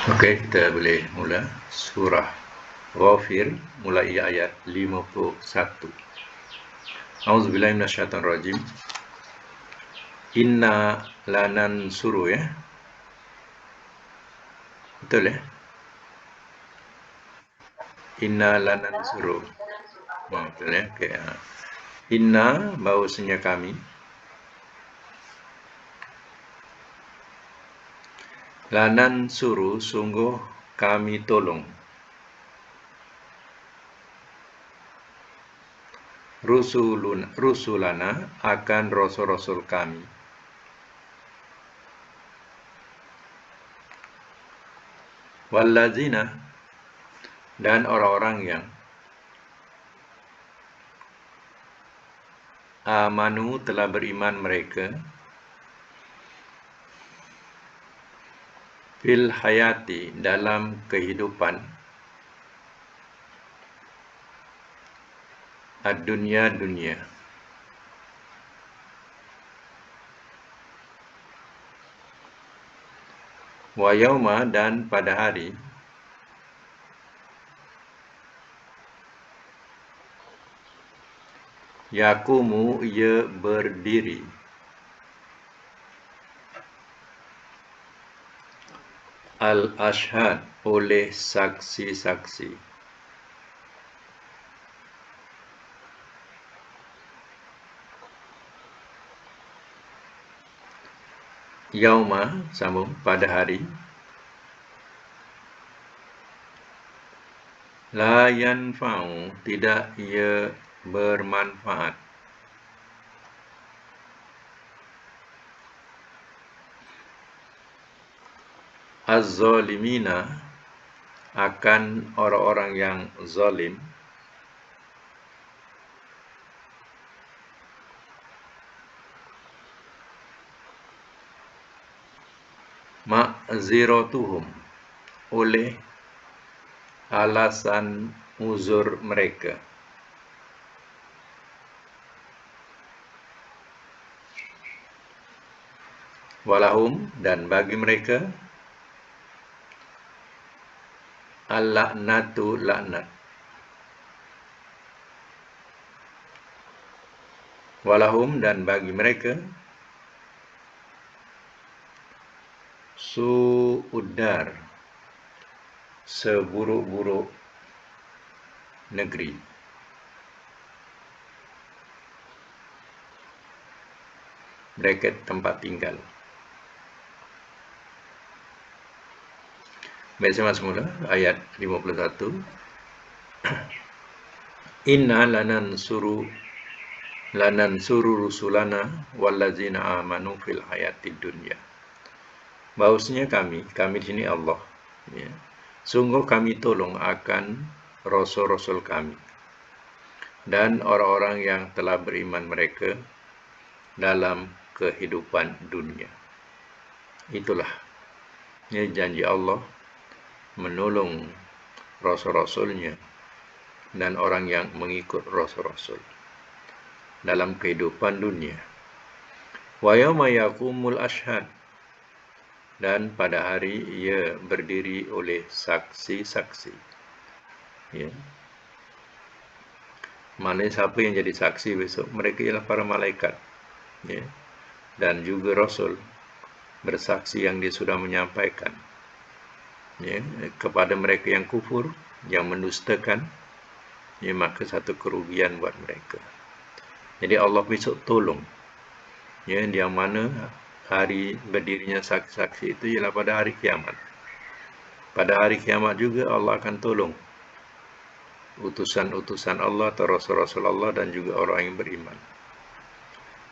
Okey, kita boleh mula surah Ghafir mulai ayat 51. A'udzubillahi minasyaitonir rajim. Inna lanansuru ya. Betul ya? Inna lanansuru. Betul ya? Okey. Inna bahawasanya kami lanansuru sungguh kami tolong rusulana akan rasul-rasul kami. Wallazina dan orang-orang yang amanu telah beriman mereka fil hayati dalam kehidupan ad-dunya dunia. Wa yauma dan pada hari yakumu ia berdiri al-ashhad oleh saksi-saksi. Yauma sambung pada hari la yanfa'u tidak ia bermanfaat az-zalimina akan orang-orang yang zalim ma'ziratuhum oleh alasan uzur mereka. Walahum dan bagi mereka al-la'natu laknat. Walahum dan bagi mereka su'uddar seburuk-buruk negeri. Bracket tempat tinggal. Baik, saya semula ayat 51. Inna lanansuru rusulana wallazina amanu fil hayatid dunya. Bahwasanya kami di sini Allah, ya. Sungguh kami tolong akan rasul-rasul kami dan orang-orang yang telah beriman mereka dalam kehidupan dunia. Itulah ya, janji Allah menolong rasul-rasulnya dan orang yang mengikut rasul-rasul dalam kehidupan dunia. Wa yauma yaqumul ashhad dan pada hari ia berdiri oleh saksi-saksi. Ya. Mana siapa yang jadi saksi besok? Mereka ialah para malaikat, ya. Dan juga rasul bersaksi yang dia sudah menyampaikan, ya, kepada mereka yang kufur, yang mendustakan, ya, maka satu kerugian buat mereka. Jadi Allah besok tolong, ya, yang mana hari berdirinya saksi-saksi itu ialah pada hari kiamat. Pada hari kiamat juga Allah akan tolong utusan-utusan Allah atau rasul-rasul Allah dan juga orang yang beriman.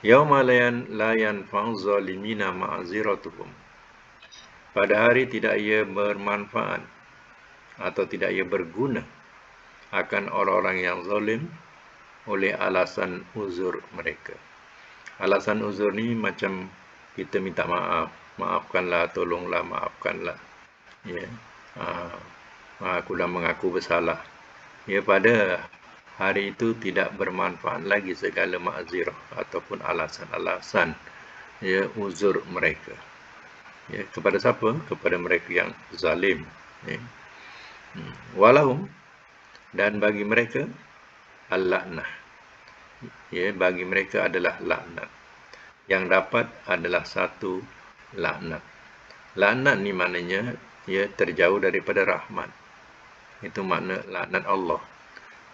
Yauma la yanfa'u zalimina ma'ziratuhum. Pada hari tidak ia bermanfaat atau tidak ia berguna akan orang-orang yang zalim oleh alasan uzur mereka. Alasan uzur ni macam kita minta maaf, maafkanlah, tolonglah, maafkanlah. Ya. Aku dah mengaku bersalah. Ya, pada hari itu tidak bermanfaat lagi segala ma'zirah ataupun alasan-alasan, ya, uzur mereka. Ya, kepada siapa? Kepada mereka yang zalim. Ya. Walahum, dan bagi mereka al-la'nah. Ya, bagi mereka adalah laknat. Yang dapat adalah satu laknat. Laknat ni maknanya ya terjauh daripada rahmat. Itu makna laknat Allah.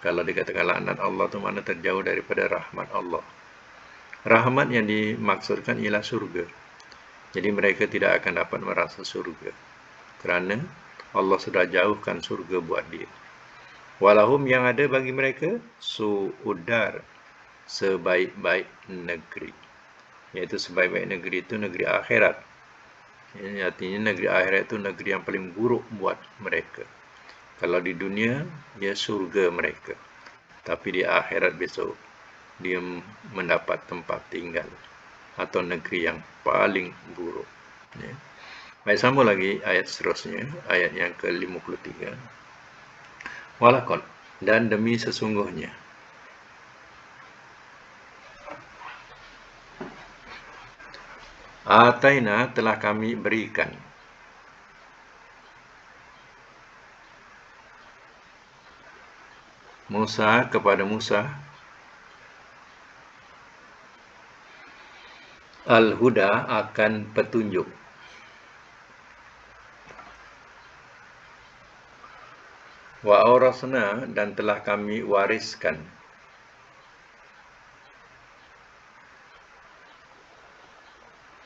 Kalau dikatakan laknat Allah tu makna terjauh daripada rahmat Allah. Rahmat yang dimaksudkan ialah surga. Jadi mereka tidak akan dapat merasa surga. Kerana Allah sudah jauhkan surga buat dia. Walahum, yang ada bagi mereka su'udar, sebaik-baik negeri. Iaitu sebaik-baik negeri itu negeri akhirat. Ini artinya negeri akhirat itu negeri yang paling buruk buat mereka. Kalau di dunia, dia surga mereka. Tapi di akhirat besok, dia mendapat tempat tinggal atau negeri yang paling buruk. Ya. Baik, sambung lagi ayat seterusnya, ayat yang ke-53. Walakon, dan demi sesungguhnya. Ataina, telah kami berikan. Musa, kepada Musa. Al-Huda, akan petunjuk. Wa aurasna, dan telah kami wariskan.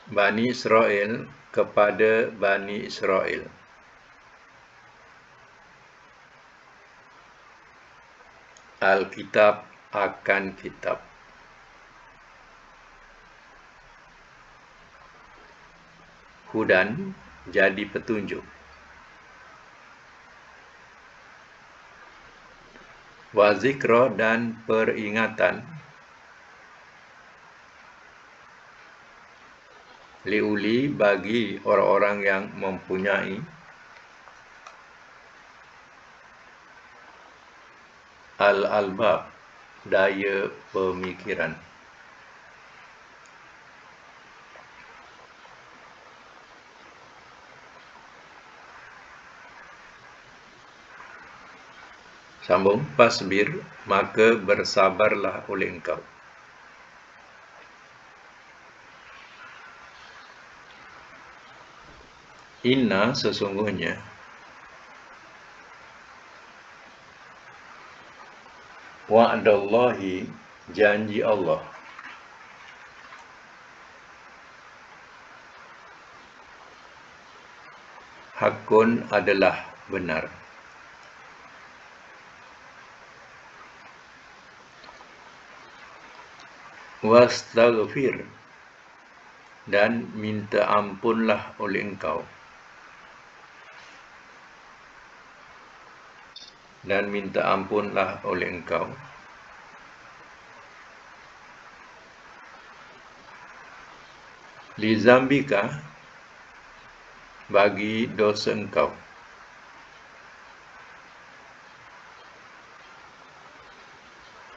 Bani Israel, kepada Bani Israel. Al-Kitab, akan kitab. Hudan, jadi petunjuk. Wa zikra, dan peringatan. Liuli, bagi orang-orang yang mempunyai al-albab, daya pemikiran. Sambung, pasbir, maka bersabarlah oleh engkau. Inna, sesungguhnya. Wa'dallahi, janji Allah. Hakun, adalah benar. Wastaghfir, dan minta ampunlah oleh engkau. Dan minta ampunlah oleh engkau. Li zambika, bagi dosa engkau.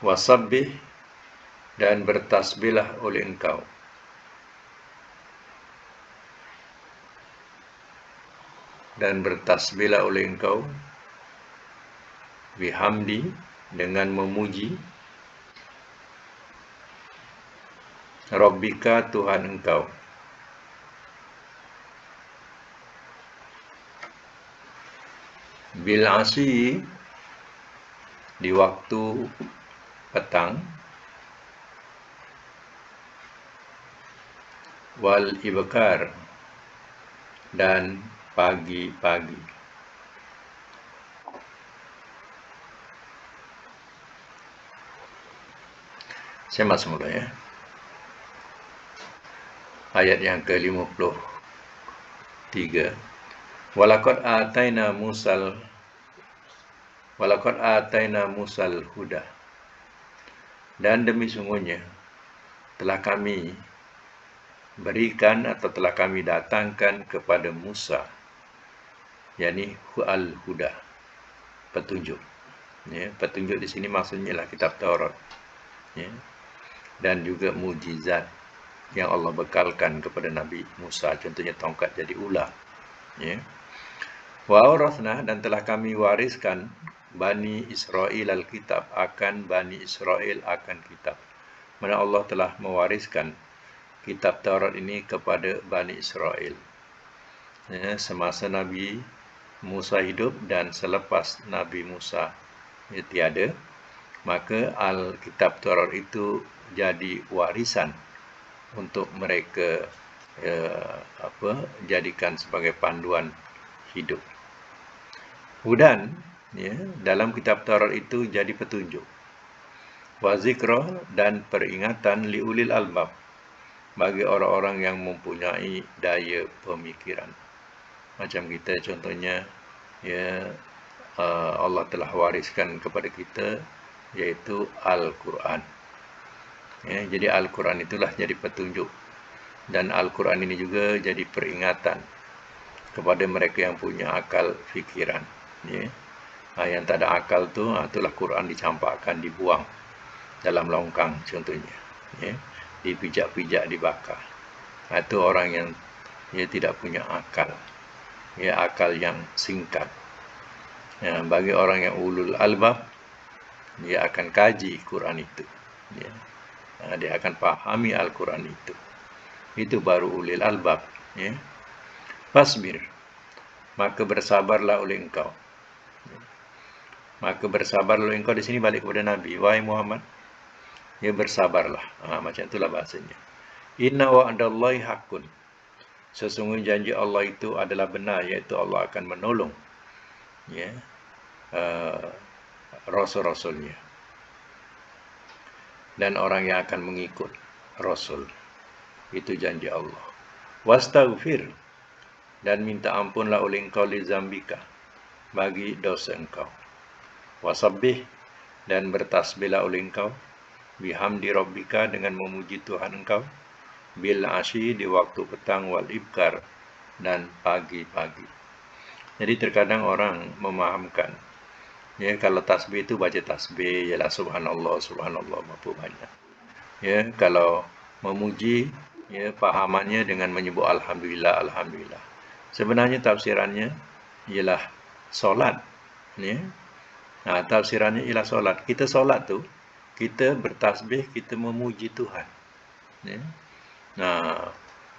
Wasabbih, dan bertasbihlah oleh engkau. Dan bertasbihlah oleh engkau. Bihamdi, dengan memuji. Rabbika, Tuhan engkau. Bil asyi, di waktu petang. Wal ibkar, dan pagi-pagi. Saya masuk mula ya. Ayat yang ke-53. Walaqad ataina Musal huda. Dan demi sungguhnya telah kami berikan atau telah kami datangkan kepada Musa, yakni al-huda, petunjuk. Ya, petunjuk di sini maksudnya ialah kitab Taurat. Ya, dan juga mujizat. yang Allah bekalkan kepada Nabi Musa, contohnya tongkat jadi ular. Ya. Wa aurathna, dan telah kami wariskan Bani Israel al-kitab, akan Bani Israel akan kitab. Mana Allah telah mewariskan kitab Taurat ini kepada Bani Israel. Ya, semasa Nabi Musa hidup dan selepas Nabi Musa tiada, maka Alkitab Taurat itu jadi warisan untuk mereka jadikan sebagai panduan hidup. Hudan, ya, dalam kitab Taurat itu jadi petunjuk. Wa zikra, dan peringatan liulil albab, bagi orang-orang yang mempunyai daya pemikiran. Macam kita contohnya, ya, Allah telah wariskan kepada kita yaitu Al-Quran. Ya, jadi Al-Quran itulah jadi petunjuk, dan Al-Quran ini juga jadi peringatan kepada mereka yang punya akal fikiran. Ya. Yang tak ada akal tu, itulah Quran dicampakkan, dibuang dalam longkang contohnya. Ya. Dipijak-pijak, dibakar. Itu orang yang tidak punya akal. Ya, akal yang singkat. Ya, bagi orang yang ulul albab, dia akan kaji Quran itu. Ya. Dia akan pahami Al-Quran itu. Itu baru ulil albab. Ya. Fasbir, maka bersabarlah oleh engkau. Maka bersabarlah oleh engkau di sini balik kepada Nabi. Wahai Muhammad, ya bersabarlah. Macam itulah bahasanya. Inna wa'dallahi haqqun. Sesungguhnya janji Allah itu adalah benar, iaitu Allah akan menolong, ya, rasul-rasulnya dan orang yang akan mengikut rasul. Itu janji Allah. Wastaghfir, dan minta ampunlah oleh engkau li zambika, bagi dosa engkau. Wasabbih, dan bertasbihlah oleh engkau bihamdi rabbika, dengan memuji Tuhan engkau, bil asyi, di waktu petang, wal ibkar, dan pagi-pagi. Jadi terkadang orang memahamkan, ya, kalau tasbih itu baca tasbih ialah subhanallah, subhanallah berapa banyak. Ya, kalau memuji, ya, pahamannya dengan menyebut alhamdulillah, alhamdulillah. Sebenarnya tafsirannya ialah solat. Ya. Tafsirannya ialah solat. Kita solat tu, kita bertasbih, kita memuji Tuhan. Ya.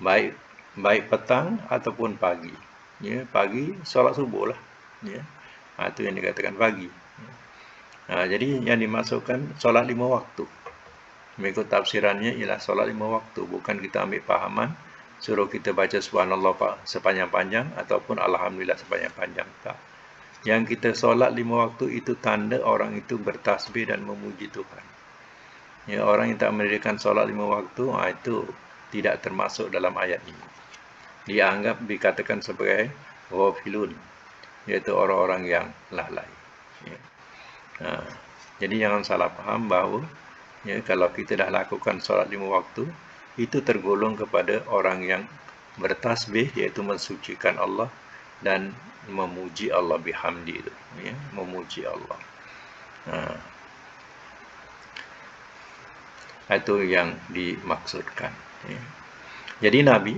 Baik petang ataupun pagi. Ya, pagi solat subuh lah. Ya. Itu yang dikatakan pagi. Jadi yang dimasukkan solat 5 waktu. Mengikut tafsirannya ialah solat 5 waktu. Bukan kita ambil pahaman, suruh kita baca subhanallah sepanjang-panjang ataupun alhamdulillah sepanjang-panjang. Tak. Yang kita solat 5 waktu itu tanda orang itu bertasbih dan memuji Tuhan. Ya, orang yang tak mendirikan solat 5 waktu, itu tidak termasuk dalam ayat ini. Dia anggap dikatakan sebagai ghafilun, iaitu orang-orang yang lalai. Ya. Jadi jangan salah faham bahawa, ya, kalau kita dah lakukan solat 5 waktu, itu tergolong kepada orang yang bertasbih, iaitu mensucikan Allah dan memuji Allah bihamdi itu, ya, memuji Allah. Itu yang dimaksudkan. Ya. Jadi Nabi,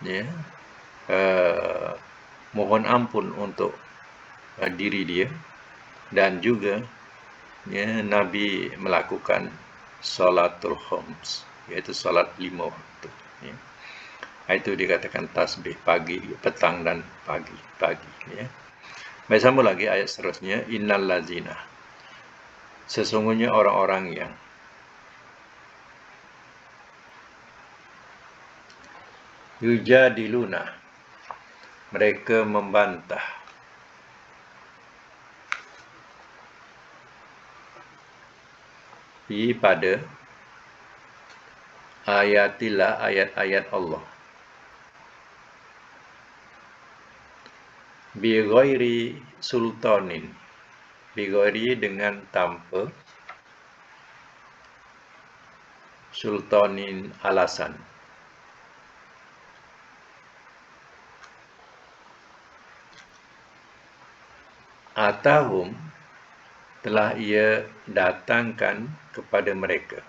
ya, mohon ampun untuk diri dia, dan juga, ya, Nabi melakukan salatul khams, iaitu salat 5 waktu. Ya. Itu dikatakan tasbih pagi, petang, dan pagi. Ya. Baik, sambung lagi ayat seterusnya. Innal lazina, sesungguhnya orang-orang yang yujadiluna, mereka membantah, pada ayatillah, ayat-ayat Allah, bi ghairi sultanin, bi ghairi dengan tanpa, sultanin alasan, atahum, telah ia datangkan kepada mereka,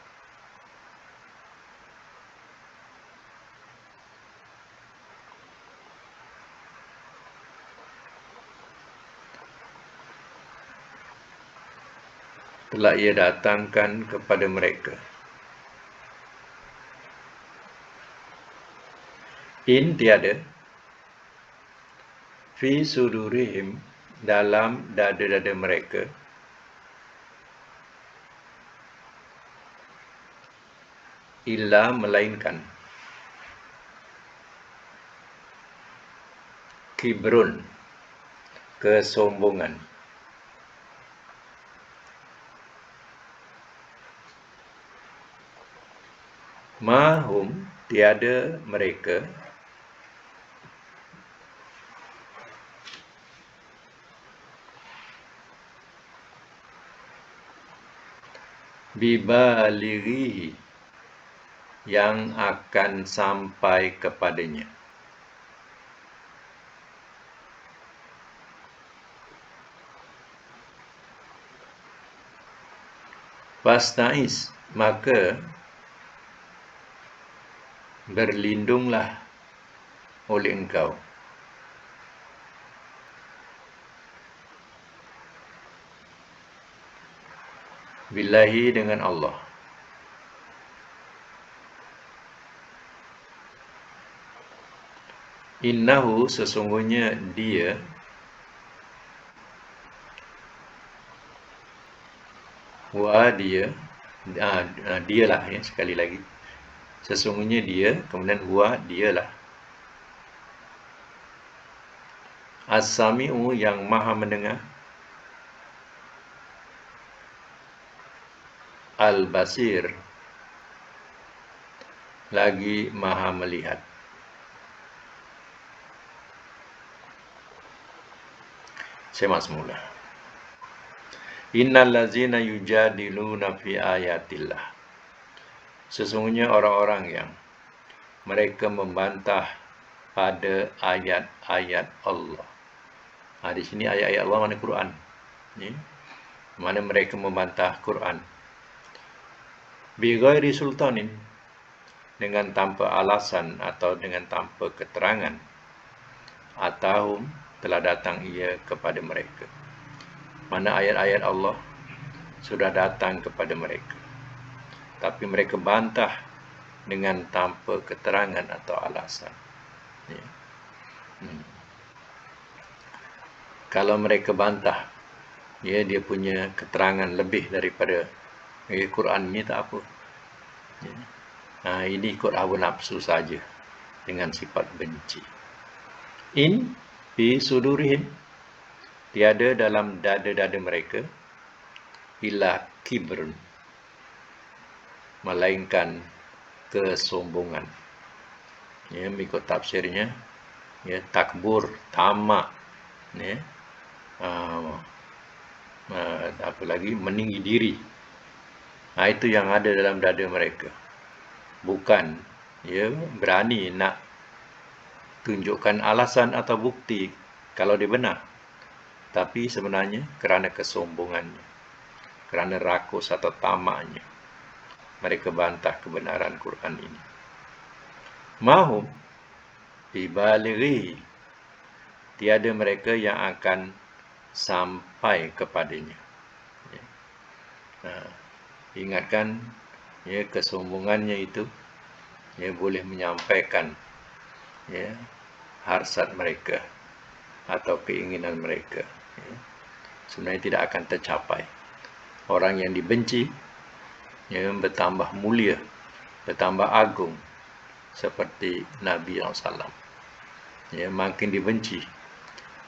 telah ia datangkan kepada mereka. In tiada, fi sudurihim dalam dada-dada mereka, illa melainkan, kibrun kesombongan, mahum tiada mereka, bibalighihi yang akan sampai kepadanya. Fastaiz, maka berlindunglah oleh engkau billahi dengan Allah. Innahu sesungguhnya dia, dialah ya, sekali lagi. Sesungguhnya dia, kemudian dialah. As-Sami'u yang maha mendengar, Al-Basir lagi maha melihat. Semak semula. Innal ladzina yujadiluna fi ayatillah. Sesungguhnya orang-orang yang mereka membantah pada ayat-ayat Allah. Di sini ayat-ayat Allah mana Quran. Ya. Mana mereka membantah Quran. Bi ghairi sultanin, dengan tanpa alasan atau dengan tanpa keterangan. Atau telah datang ia kepada mereka. Mana ayat-ayat Allah sudah datang kepada mereka, tapi mereka bantah dengan tanpa keterangan atau alasan. Ya. Kalau mereka bantah, ya, dia punya keterangan lebih daripada Quran ini, tak apa. Ya. Ini ikut hawa nafsu saja dengan sifat benci. In fi sudurihim, tiada dalam dada-dada mereka, illa kibrun, melainkan kesombongan. Ya, mengikut tafsirnya, ya, takbur, tamak, ya, apa lagi, meninggi diri. Itu yang ada dalam dada mereka. Bukan, ya, berani nak tunjukkan alasan atau bukti kalau dia benar, tapi sebenarnya kerana kesombongannya, kerana rakus atau tamaknya, mereka bantah kebenaran Quran ini. Mahum bibalighi, tiada mereka yang akan sampai kepadanya. Ya. Ingatkan, ya, kesombongannya itu, ya, boleh menyampaikan, ya, harsat mereka atau keinginan mereka, ya, sebenarnya tidak akan tercapai. Orang yang dibenci, ya, bertambah mulia, bertambah agung, seperti Nabi SAW. Ya, makin dibenci,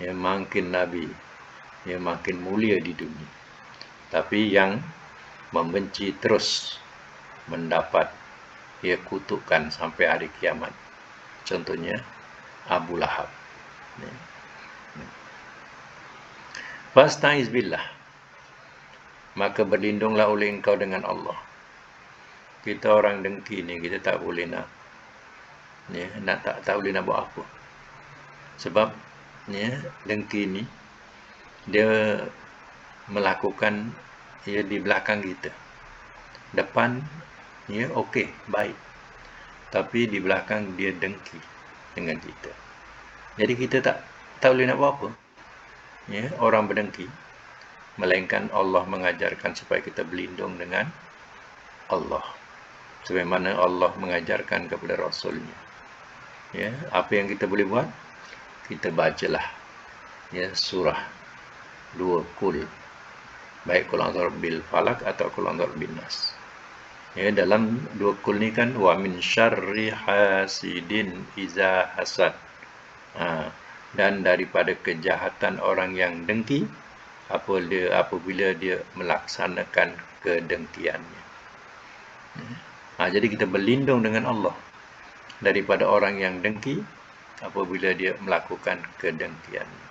ya, makin Nabi, ya, makin mulia di dunia. Tapi yang membenci terus mendapat, ya, kutukan sampai hari kiamat. Contohnya Abu Lahab. Ya. Fastaiz billah, maka berlindunglah oleh engkau dengan Allah. Kita orang dengki ni, kita tak boleh nak, ya, tak boleh nak buat apa. Sebab, ya, dengki ni dia melakukan, ya, di belakang kita. Depan, ya, okey, baik, tapi di belakang dia dengki dengan kita. Jadi kita tak boleh nak buat apa. Ya, orang berdengki, melainkan Allah mengajarkan supaya kita berlindung dengan Allah. Sebagaimana Allah mengajarkan kepada Rasulnya. Ya, apa yang kita boleh buat? Kita bacalah ya surah 2 kul. Baik Qul a'udzu bil falaq atau Qul a'udzu bin nas. Ya, dalam 2 kul ni kan wa min syarri hasidin iza hasad. Dan daripada kejahatan orang yang dengki apabila dia melaksanakan kedengkiannya. Jadi kita berlindung dengan Allah daripada orang yang dengki apabila dia melakukan kedengkiannya.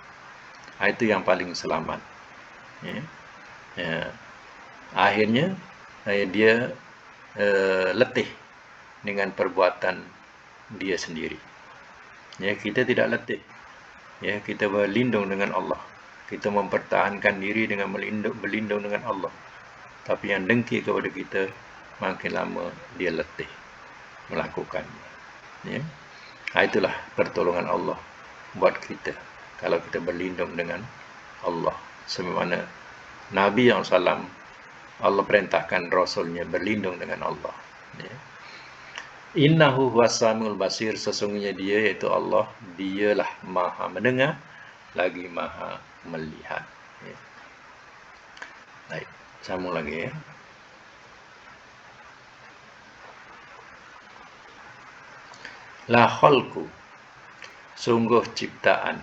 Itu yang paling selamat. Akhirnya dia letih dengan perbuatan dia sendiri. Ya, kita tidak letih. Ya, kita berlindung dengan Allah. Kita mempertahankan diri dengan berlindung dengan Allah. Tapi yang dengki kepada kita, makin lama dia letih melakukannya. Ya. Itulah pertolongan Allah buat kita kalau kita berlindung dengan Allah. Sebagaimana Nabi SAW, Allah perintahkan Rasulnya berlindung dengan Allah. Ya. Innahu huwas-samiul basir, sesungguhnya dia iaitu Allah, dialah maha mendengar lagi maha melihat. Ya. Baik, sambung lagi ya. La khalqu, sungguh ciptaan,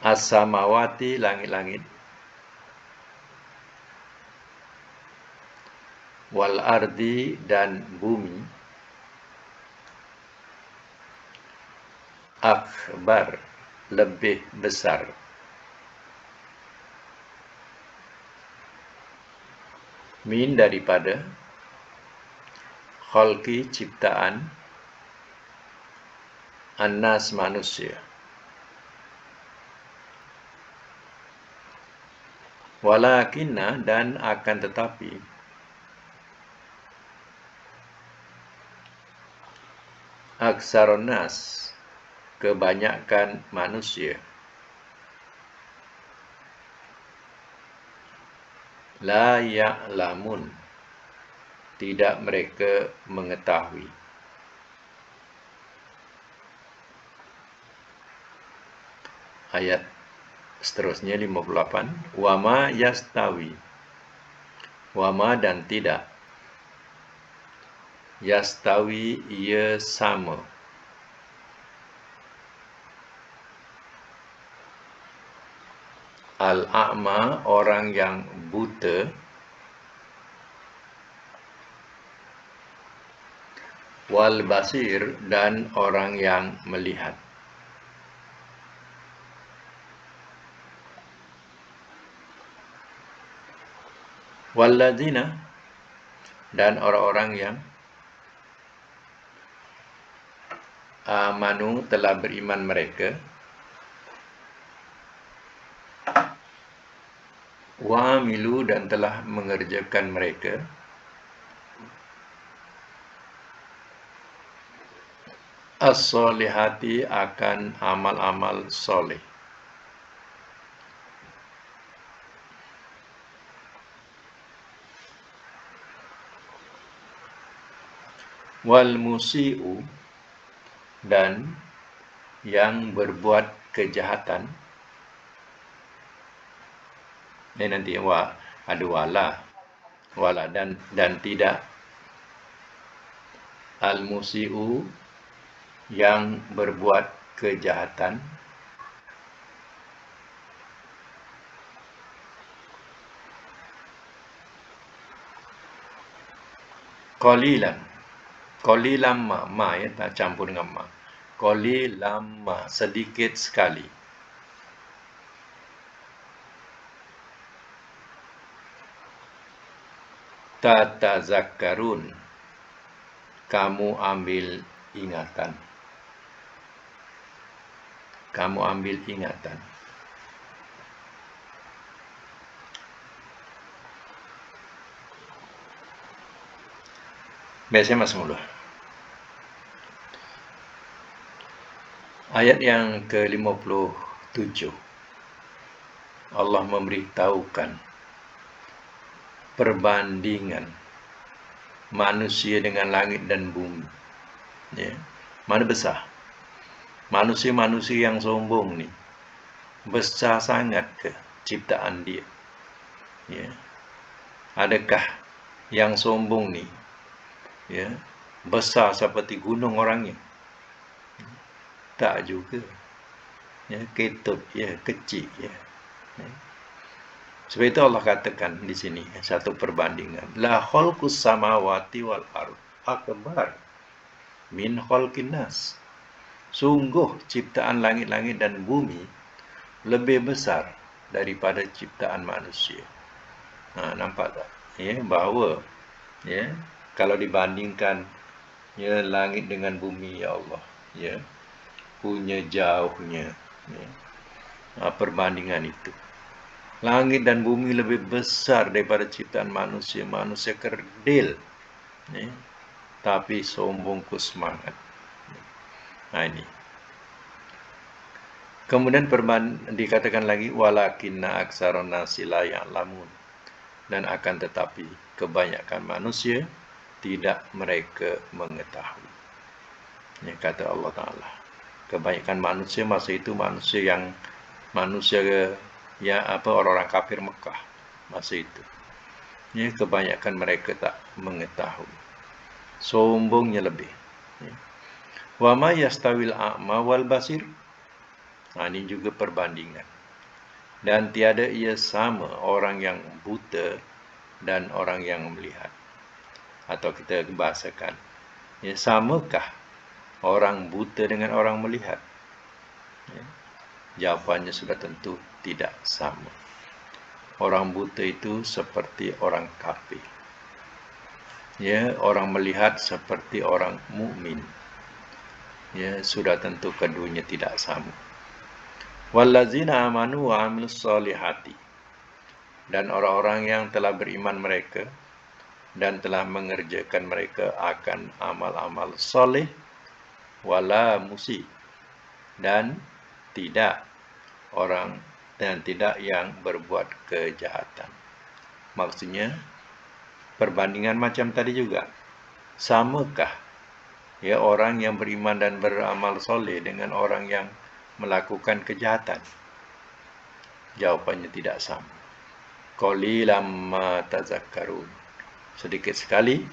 as-samawati, langit-langit, wal ardi, dan bumi, akbar, lebih besar, min, daripada, khalqi, ciptaan, annas, manusia, walakinna, dan akan tetapi, aksarun nas, kebanyakan manusia, la ya'lamun, tidak mereka mengetahui. Ayat seterusnya 58, wama yastawi, wama, dan tidak, yastawi, ia sama, al-a'ma, orang yang buta, wal basir, dan orang yang melihat. Walladzina, dan orang-orang yang amanu, telah beriman mereka, wa amilu, dan telah mengerjakan mereka, as-solihati, akan amal-amal soleh. Wal musi'u, dan yang berbuat kejahatan. Ini nanti ada wala dan tidak. Al musi'u, yang berbuat kejahatan, qalilan ma ya, tak campur dengan ma. Qalilan ma, sedikit sekali. Tatazakkarun, kamu ambil ingatan. Kamu ambil ingatan. Biasanya masuk mula. Ayat yang ke-59. 7. Allah memberitahukan perbandingan manusia dengan langit dan bumi. Ya. Mana besar? Manusia-manusia yang sombong ni besar sangat ke ciptaan dia? Ya. Adakah yang sombong ni ya besar seperti gunung orangnya? Tak juga. Ya, ketut ya, kecil ya. Sebab itu Allah katakan di sini satu perbandingan. La khalqus samawati wal ard akbar min khalqin nas. Sungguh ciptaan langit-langit dan bumi lebih besar daripada ciptaan manusia. Nampak tak? Ya, bahawa ya kalau dibandingkan ya langit dengan bumi, ya Allah, ya punya jauhnya ya. Perbandingan itu. Langit dan bumi lebih besar daripada ciptaan manusia. Manusia kerdil. Ya. Tapi sombong ku semangat. Ini. Kemudian dikatakan lagi, walakinna aksaron nasi la ya'lamun. Dan akan tetapi kebanyakan manusia tidak mereka mengetahui. Ya, kata Allah Ta'ala. Kebanyakan manusia masa itu manusia orang-orang kafir Mekah masa itu. Ya, kebanyakan mereka tak mengetahui. Sombongnya lebih. Ya. Wa ma yastawil a'ma wal basir. Ini juga perbandingan. Dan tiada ia sama orang yang buta dan orang yang melihat. Atau kita bahasakan, ya, samakah orang buta dengan orang melihat? Ya. Jawapannya sudah tentu tidak sama. Orang buta itu seperti orang kafir. Ya, orang melihat seperti orang mukmin. Ya, sudah tentu keduanya tidak sama. Wallazina amanu wa amilus solihati. Dan orang-orang yang telah beriman mereka dan telah mengerjakan mereka akan amal-amal soleh wala musi, dan tidak yang berbuat kejahatan. Maksudnya perbandingan macam tadi juga. Samakah ya orang yang beriman dan beramal soleh dengan orang yang melakukan kejahatan? Jawapannya tidak sama. Qalilan ma tazakkarun. Sedikit sekali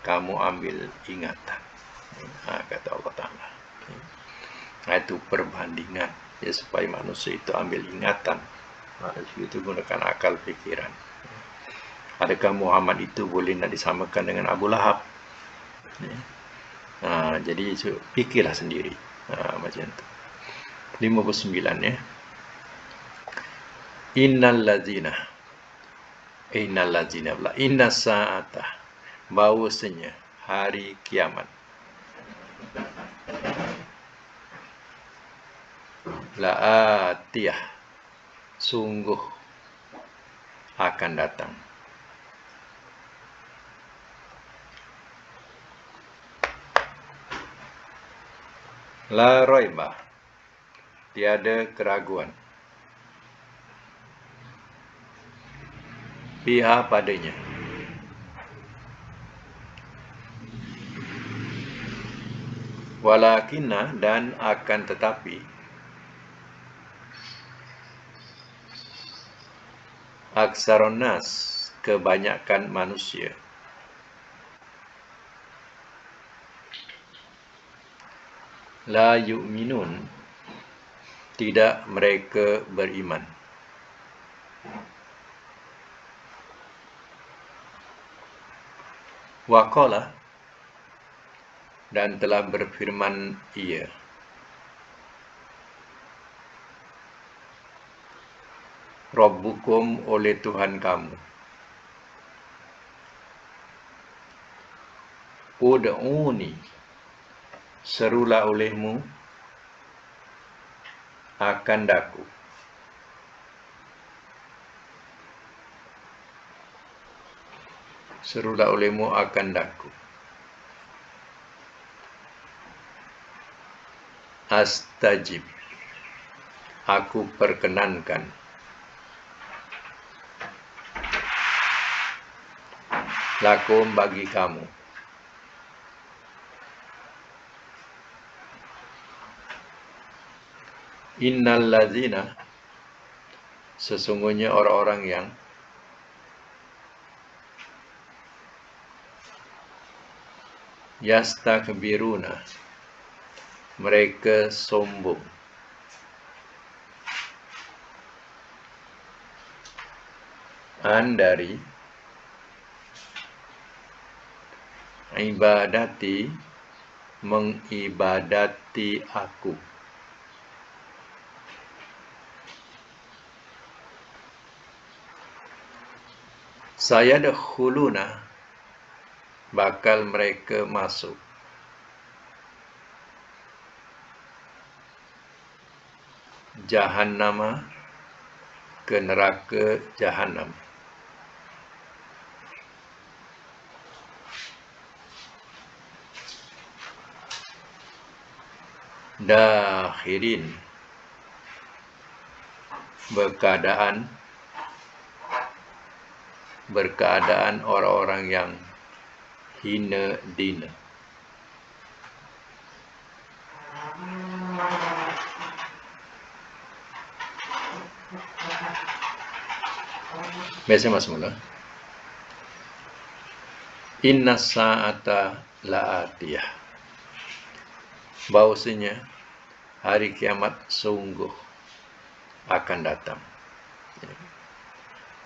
kamu ambil ingatan. Kata Allah Ta'ala. Itu perbandingan ya, supaya manusia itu ambil ingatan. Manusia itu gunakan akal fikiran. Adakah Muhammad itu boleh nak disamakan dengan Abu Lahab? Ya. Jadi fikirlah sendiri. Macam tu. 59 ya. Innal ladzina inna sa'ata, bahwasanya hari kiamat, la'atiyah, sungguh akan datang. La raiba, tiada keraguan. Fiha padanya. Walakinna, dan akan tetapi, aksaron nas, kebanyakan manusia, la yu'minun, tidak mereka beriman. Waqala, dan telah berfirman ia, Rabbukum, oleh Tuhan kamu, ud'uni, serulah olehmu akan daku. Serulah olehmu akan daku. Astajib, aku perkenankan lakum bagi kamu. Innal ladzina, sesungguhnya orang-orang yang yastakbiruna, mereka sombong, dari ibadati, mengibadati aku. Sayadkhuluna, bakal mereka masuk Jahannama, ke neraka Jahannam. Dakhirin, berkeadaan orang-orang yang hina dina. Biasa mas mula. Inna sa'ata la'atiyah, bahwasanya hari kiamat sungguh akan datang.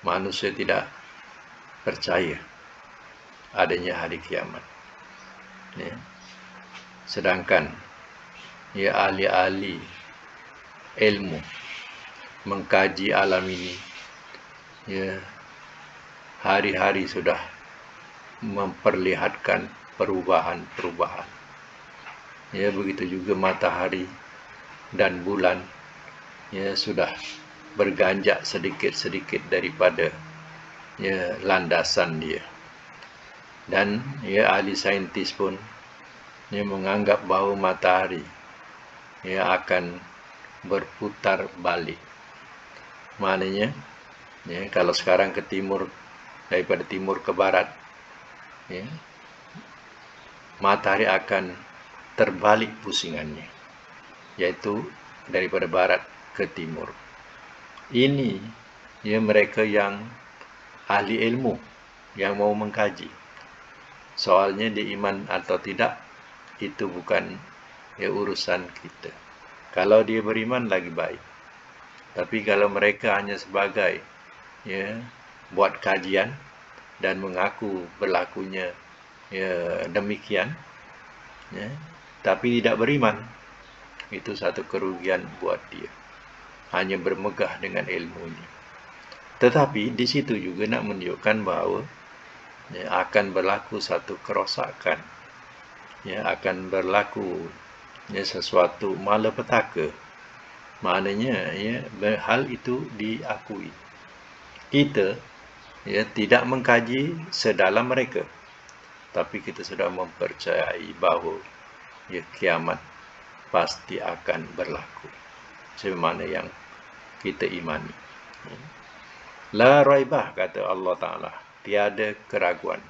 Manusia tidak percaya adanya hari kiamat. Sedangkan ahli-ahli ilmu mengkaji alam ini, hari-hari sudah memperlihatkan perubahan-perubahan. Begitu juga matahari dan bulan sudah berganjak sedikit-sedikit daripada landasan dia. Dan ahli saintis pun menganggap bahawa matahari akan berputar balik. Maknanya kalau sekarang ke timur, daripada timur ke barat, matahari akan terbalik pusingannya, yaitu daripada barat ke timur. Ini mereka yang ahli ilmu yang mau mengkaji. Soalnya dia iman atau tidak, itu bukan urusan kita. Kalau dia beriman lagi baik. Tapi kalau mereka hanya sebagai buat kajian dan mengaku berlakunya demikian, tapi tidak beriman, itu satu kerugian buat dia. Hanya bermegah dengan ilmunya. Tetapi di situ juga nak menunjukkan bahawa akan berlaku satu kerosakan, akan berlaku sesuatu malapetaka. Maknanya hal itu diakui. Kita tidak mengkaji sedalam mereka, tapi kita sudah mempercayai bahawa kiamat pasti akan berlaku sebagaimana yang kita imani. La raibah, kata Allah Ta'ala, tiada keraguan,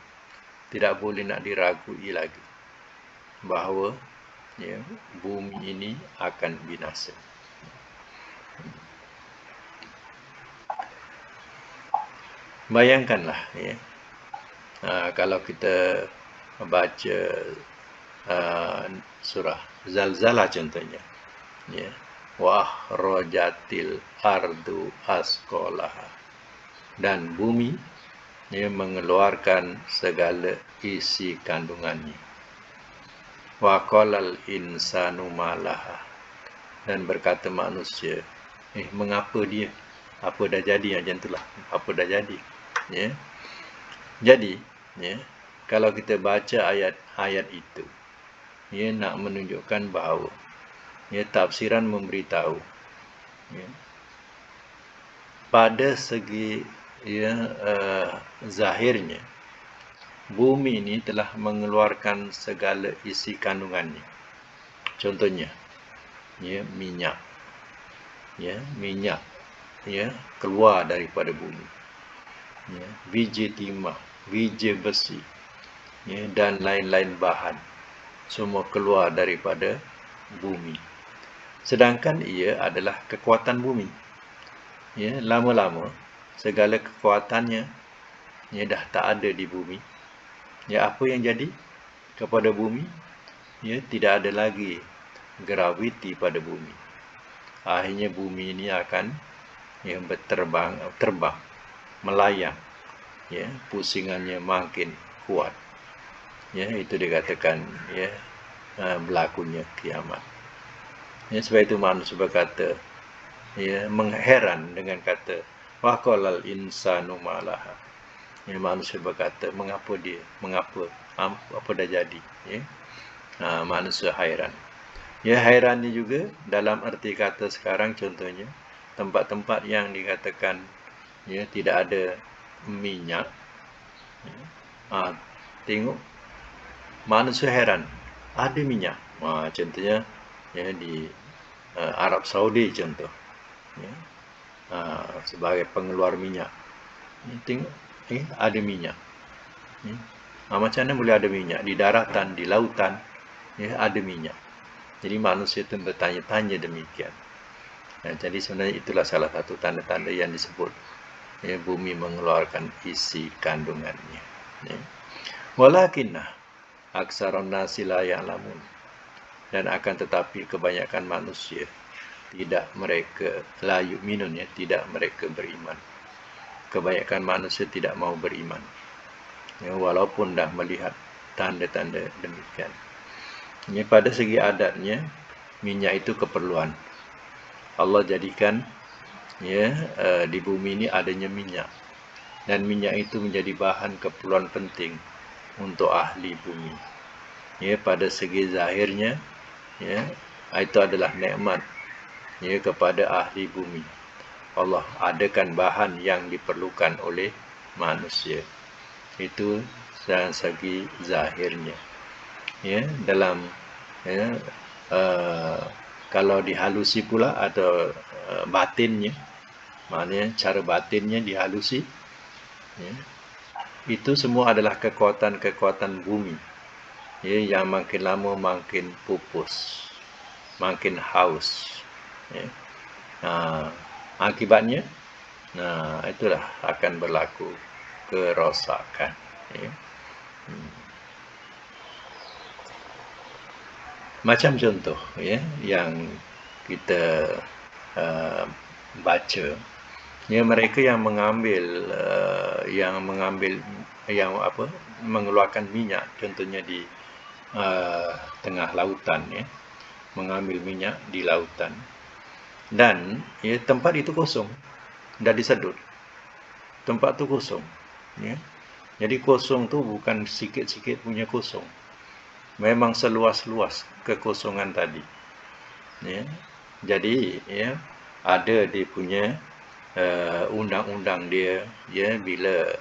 tidak boleh nak diragui lagi bahawa bumi ini akan binasa. Bayangkanlah kalau kita baca surah Zalzalah contohnya, wa akhrajatil ardu asqalaha, dan bumi mengeluarkan segala isi kandungannya. Wa qalal insanu malaha, dan berkata manusia, mengapa dia? Apa dah jadi? Macam itulah, apa dah jadi? Jadi kalau kita baca ayat-ayat itu, nak menunjukkan bahawa tafsiran memberitahu pada segi zahirnya bumi ini telah mengeluarkan segala isi kandungannya. Contohnya minyak, ya, minyak, ya, keluar daripada bumi, ya, biji timah, biji besi, ya, dan lain-lain bahan semua keluar daripada bumi. Sedangkan ia adalah kekuatan bumi. Ya, lama-lama segala kekuatannya ya dah tak ada di bumi. Ya, apa yang jadi kepada bumi? Ya, tidak ada lagi graviti pada bumi. Akhirnya bumi ini akan ya terbang, melayang. Ya, pusingannya makin kuat. Ya, itu dikatakan ya berlakunya kiamat. Ya, sebab itu manusia berkata, ya, mengheran dengan kata waqalal insanu malaha. Ya, manusia berkata, mengapa apa dah jadi, ya. Manusia hairan. Ya, hairan ni juga dalam arti kata sekarang, contohnya tempat-tempat yang dikatakan ya tidak ada minyak, ya. Tengok, manusia heran, ada minyak. Contohnya ya di Arab Saudi contoh, ya. Sebagai pengeluar minyak. Tengok, ada minyak. Macam mana boleh ada minyak? Di daratan, di lautan, ya, ada minyak. Jadi manusia itu bertanya-tanya demikian. Jadi sebenarnya itulah salah satu tanda-tanda yang disebut ya, bumi mengeluarkan isi kandungannya. Ya. Walakinnah aksaron nasi la ya'lamun. Dan akan tetapi kebanyakan manusia tidak mereka la yu'minun, ya, tidak mereka beriman. Kebanyakan manusia tidak mau beriman. Ya, walaupun dah melihat tanda-tanda demikian. Ya, pada segi adatnya minyak itu keperluan. Allah jadikan ya di bumi ini adanya minyak, dan minyak itu menjadi bahan keperluan penting untuk ahli bumi. Ya, pada segi zahirnya ya itu adalah nikmat ya kepada ahli bumi. Allah adakan bahan yang diperlukan oleh manusia. Itu dari segi zahirnya. Ya, dalam ya, kalau dihalusi pula atau batinnya, maknanya cara batinnya dihalusi, ya, itu semua adalah kekuatan-kekuatan bumi, ya, yang makin lama makin pupus, makin haus, ya. Akibatnya itulah akan berlaku kerosakan, ya. Macam contoh ya yang kita baca, ya, mereka yang mengambil mengeluarkan minyak, contohnya di tengah lautan, ya, mengambil minyak di lautan, dan ya tempat itu kosong, dah disedut, tempat tu kosong, ya. Jadi kosong tu bukan sikit-sikit punya kosong, memang seluas-luas kekosongan tadi, ya. Jadi ya ada dia punya undang-undang dia, ya, bila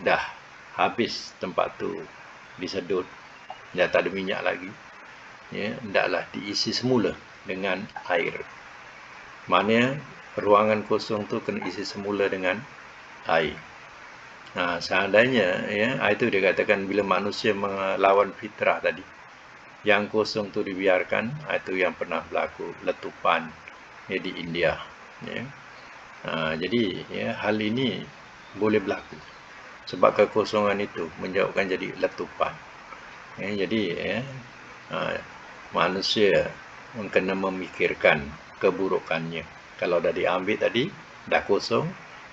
dah habis tempat tu disedut, dah tak ada minyak lagi, ya, hendaklah diisi semula dengan air. Maknanya ruangan kosong tu kena isi semula dengan air. Seandainya ya itu dikatakan bila manusia melawan fitrah tadi, yang kosong tu dibiarkan, itu yang pernah berlaku letupan ya di India, ya. Jadi ya hal ini boleh berlaku sebab kekosongan itu menyebabkan jadi letupan, ya. Jadi ya manusia kena memikirkan keburukannya. Kalau dah diambil tadi, dah kosong,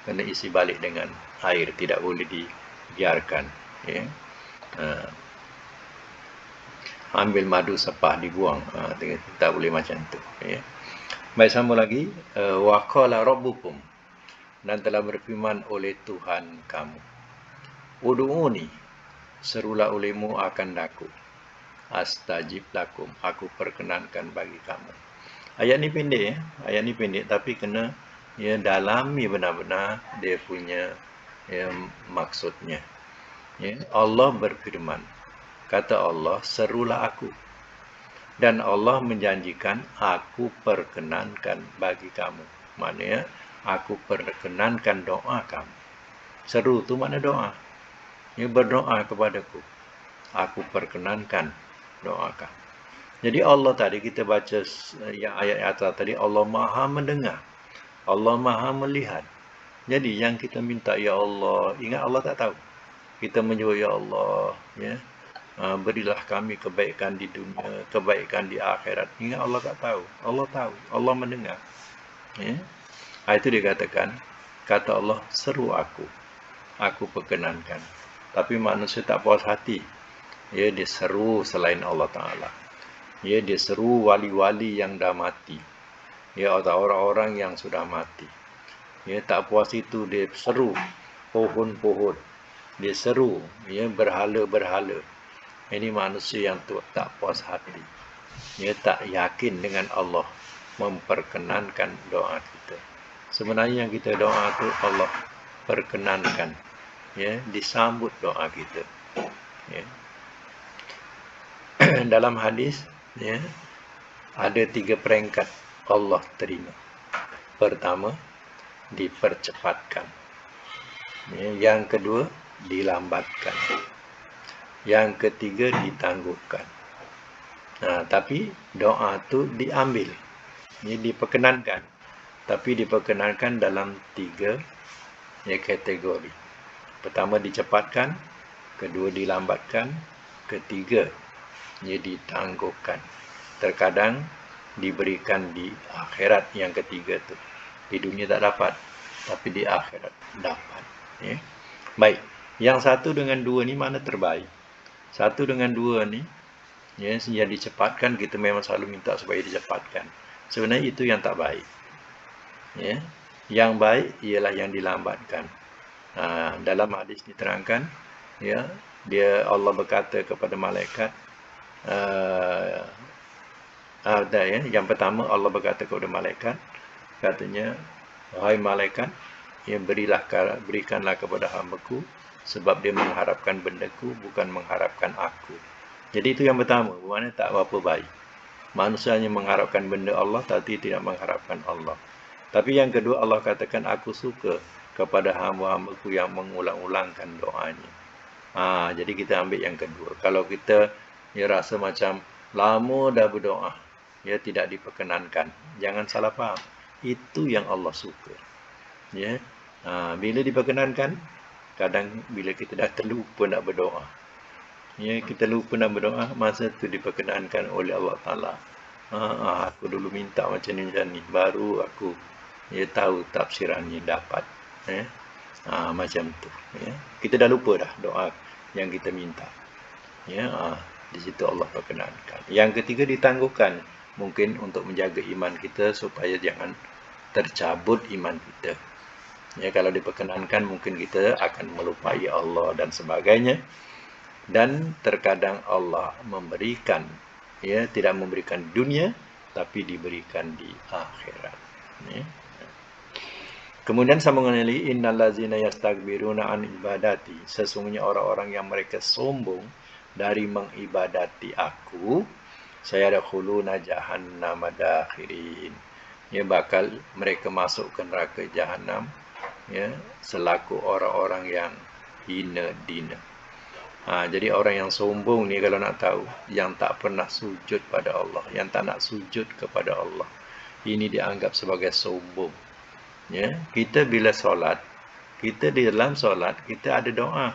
kena isi balik dengan air, tidak boleh dibiarkan, ya. Ambil madu sepah dibuang, tak boleh macam tu, ya. Baik, sambung lagi, wa qala rabbukum, dan telah berfirman oleh Tuhan kamu, ud'uni, serulah olehmu akan aku, astajib lakum, aku perkenankan bagi kamu. Ayat ni pendek, ya. Ayat ni pendek, tapi kena ya dalami benar-benar dia punya ya maksudnya. Ya, Allah berfirman, kata Allah, serulah aku, dan Allah menjanjikan aku perkenankan bagi kamu. Maknanya aku perkenankan doa kamu. Seru tu makna doa. Ya, berdoa kepadaku. Aku perkenankan doa kamu. Jadi Allah tadi kita baca yang ayat atas tadi, Allah Maha mendengar. Allah Maha melihat. Jadi yang kita minta, ya Allah, ingat Allah tak tahu. Kita menyuruh, ya Allah, ya, berilah kami kebaikan di dunia, kebaikan di akhirat. Ingat Allah tak tahu. Allah tahu. Allah mendengar. Ya. Itu dikatakan, kata Allah, seru aku. Aku perkenankan. Tapi manusia tak puas hati. Ya, dia seru selain Allah Ta'ala. Ya, dia seru wali-wali yang dah mati. Ya, atau orang-orang yang sudah mati. Ya, tak puas itu dia seru pohon-pohon. Dia seru, ya, berhala-berhala. Ini manusia yang tak puas hati. Dia tak yakin dengan Allah memperkenankan doa kita. Sebenarnya yang kita doa itu Allah perkenankan. Ya, disambut doa kita. Ya. Dalam hadis, ya, ada 3 peringkat Allah terima. Pertama, dipercepatkan. Ya, yang kedua, dilambatkan. Yang ketiga, ditangguhkan. Nah, tapi doa tu diambil. Ini diperkenankan. Tapi diperkenankan dalam 3 kategori. Pertama, dicepatkan. Kedua, dilambatkan. Ketiga, ditangguhkan. Terkadang diberikan di akhirat yang ketiga tu. Di dunia tak dapat, tapi di akhirat dapat. Ya. Baik, yang 1 dengan 2 ni mana terbaik? 1 dengan 2 ni, ya, yang dicepatkan kita memang selalu minta supaya dicepatkan. Sebenarnya itu yang tak baik. Ya. Yang baik ialah yang dilambatkan. Dalam hadis diterangkan, ya, dia Allah berkata kepada malaikat, ya, yang pertama Allah berkata kepada malaikat, katanya, wahai malaikat, ya, berikanlah kepada hamba-Ku, sebab dia mengharapkan benda-Ku, bukan mengharapkan aku. Jadi itu yang pertama, maknanya tak apa baik. Manusia hanya mengharapkan benda Allah, tapi tidak mengharapkan Allah. Tapi yang kedua, Allah katakan, aku suka kepada hamba-hamba-Ku yang mengulang-ulangkan doanya. Jadi kita ambil yang kedua. Kalau kita rasa macam lama dah berdoa, ya, tidak diperkenankan, jangan salah faham. Itu yang Allah suka. Ya. Bila diperkenankan, kadang bila kita dah terlupa nak berdoa, ya, kita lupa nak berdoa, masa tu diperkenankan oleh Allah Ta'ala. Aku dulu minta macam ni, baru aku, ya, tahu tafsirannya dapat. Ya. Macam tu. Ya. Kita dah lupa dah doa yang kita minta. Ya. Di situ Allah perkenankan. Yang ketiga, ditangguhkan. Mungkin untuk menjaga iman kita supaya jangan tercabut iman kita. Ya, kalau diperkenankan mungkin kita akan melupai Allah dan sebagainya. Dan terkadang Allah memberikan, ya, tidak memberikan dunia, tapi diberikan di akhirat. Ya. Kemudian sambungan lagi, innallazina yastakbiruna an ibadati, sesungguhnya orang-orang yang mereka sombong dari mengibadati aku, sayadkhuluna jahannama dakhirin, ya, bakal mereka masuk ke neraka jahanam, ya, selaku orang-orang yang hina dina. Jadi orang yang sombong ni, kalau nak tahu, yang tak pernah sujud pada Allah, yang tak nak sujud kepada Allah, ini dianggap sebagai sombong. Ya, kita bila solat, kita di dalam solat kita ada doa.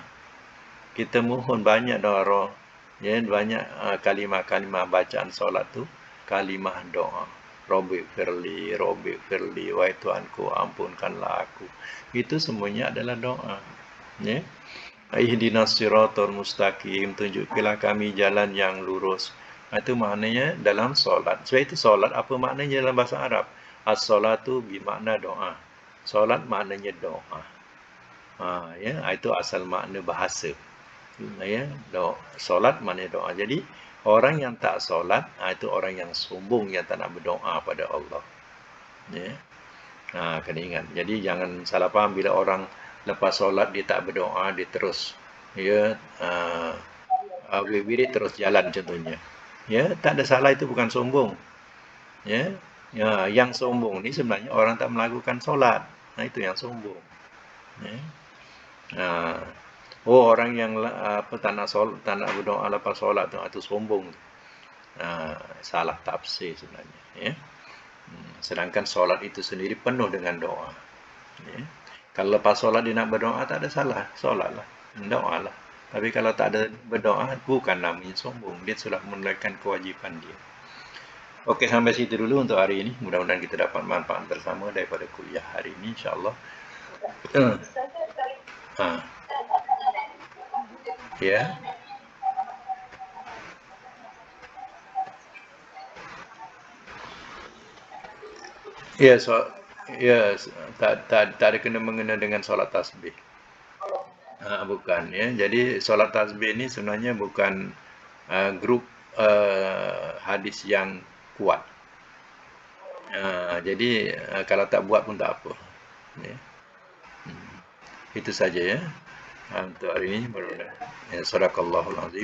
Kita mohon banyak doa. Ya, banyak kalimah-kalimah bacaan solat tu kalimah doa. Rabbi firli, wahai Tuhanku, ampunkanlah aku. Itu semuanya adalah doa. Ya. Ihdinas siratal mustaqim, tunjukilah kami jalan yang lurus. Itu maknanya dalam solat. Sebab itu solat apa maknanya dalam bahasa Arab? As-salatu bermakna doa. Solat maknanya doa. Ya, itu asal makna bahasa. Ya, solat maknanya doa. Jadi orang yang tak solat, itu orang yang sombong, yang tak nak berdoa pada Allah. Ya. Kena ingat. Jadi jangan salah faham bila orang lepas solat dia tak berdoa, dia terus, ya, wirid terus jalan contohnya. Ya, tak ada salah, itu bukan sombong. Ya. Ya, yang sombong ni sebenarnya orang tak melakukan solat. Nah, itu yang sombong. Ya. Nah, orang yang apa tak nak tak nak berdoa lepas solat tu, itu sombong. Salah tafsir sebenarnya. Ya. Sedangkan solat itu sendiri penuh dengan doa. Ya. Kalau lepas solat dia nak berdoa, tak ada salah. Solat lah. Doa lah. Tapi kalau tak ada berdoa, bukan namanya sombong. Dia sudah menunaikan kewajipan dia. Okey, sampai situ dulu untuk hari ini. Mudah-mudahan kita dapat manfaat bersama daripada kuliah hari ini, insyaAllah. Ha, ya. Ya, ya, tak ada kena-mengena dengan solat tasbih. Bukan, ya. Jadi, solat tasbih ini sebenarnya bukan grup hadis yang kuat. Jadi, kalau tak buat pun tak apa. Ya. Itu saja ya. Untuk hari ini, sadaqallahul azim.